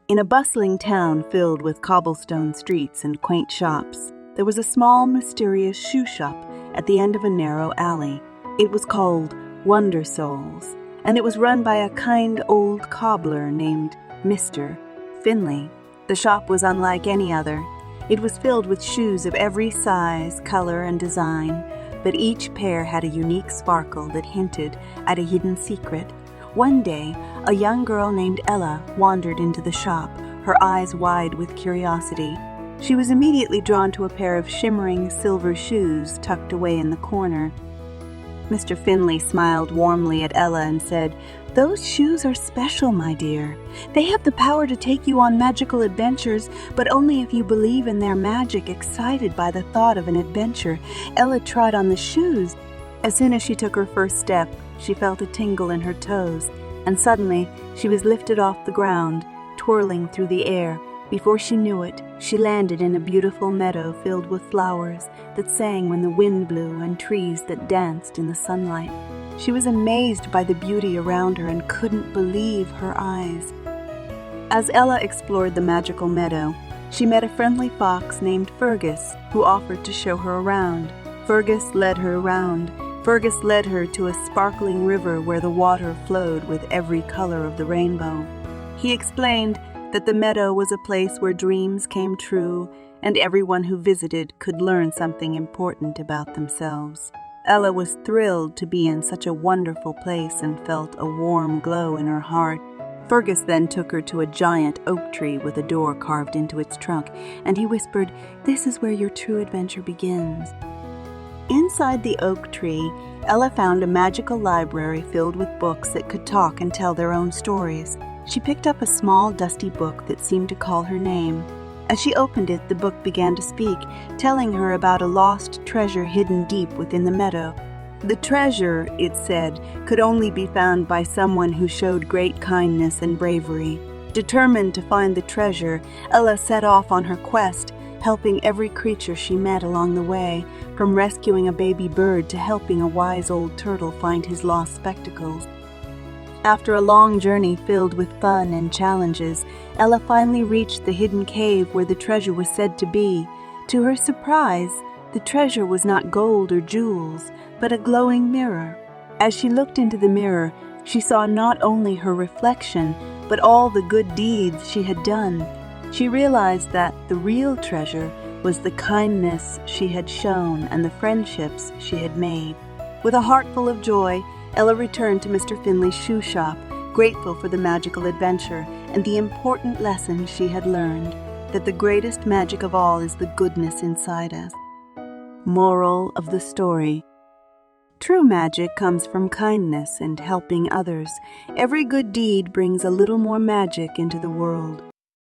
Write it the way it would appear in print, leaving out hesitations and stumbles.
In a bustling town filled with cobblestone streets and quaint shops, there was a small, mysterious shoe shop at the end of a narrow alley. It was called Wonder Souls, and it was run by a kind old cobbler named Mr. Finley. The shop was unlike any other. It was filled with shoes of every size, color, and design, but each pair had a unique sparkle that hinted at a hidden secret. One day, a young girl named Ella wandered into the shop, her eyes wide with curiosity. She was immediately drawn to a pair of shimmering silver shoes tucked away in the corner. Mr. Finley smiled warmly at Ella and said, "Those shoes are special, my dear. They have the power to take you on magical adventures, but only if you believe in their magic." Excited by the thought of an adventure, Ella tried on the shoes. As soon as she took her first step, she felt a tingle in her toes, and suddenly she was lifted off the ground, twirling through the air. Before she knew it, she landed in a beautiful meadow filled with flowers that sang when the wind blew and trees that danced in the sunlight. She was amazed by the beauty around her and couldn't believe her eyes. As Ella explored the magical meadow, she met a friendly fox named Fergus, who offered to show her around. Fergus led her around. Fergus led her to a sparkling river where the water flowed with every color of the rainbow. He explained that the meadow was a place where dreams came true and everyone who visited could learn something important about themselves. Ella was thrilled to be in such a wonderful place and felt a warm glow in her heart. Fergus then took her to a giant oak tree with a door carved into its trunk, and he whispered, "This is where your true adventure begins." Inside the oak tree, Ella found a magical library filled with books that could talk and tell their own stories. She picked up a small, dusty book that seemed to call her name. As she opened it, the book began to speak, telling her about a lost treasure hidden deep within the meadow. The treasure, it said, could only be found by someone who showed great kindness and bravery. Determined to find the treasure, Ella set off on her quest, helping every creature she met along the way, from rescuing a baby bird to helping a wise old turtle find his lost spectacles. After a long journey filled with fun and challenges, Ella finally reached the hidden cave where the treasure was said to be. To her surprise, the treasure was not gold or jewels, but a glowing mirror. As she looked into the mirror, she saw not only her reflection, but all the good deeds she had done. She realized that the real treasure was the kindness she had shown and the friendships she had made. With a heart full of joy, Ella returned to Mr. Finley's shoe shop, grateful for the magical adventure and the important lesson she had learned, that the greatest magic of all is the goodness inside us. Moral of the story: true magic comes from kindness and helping others. Every good deed brings a little more magic into the world.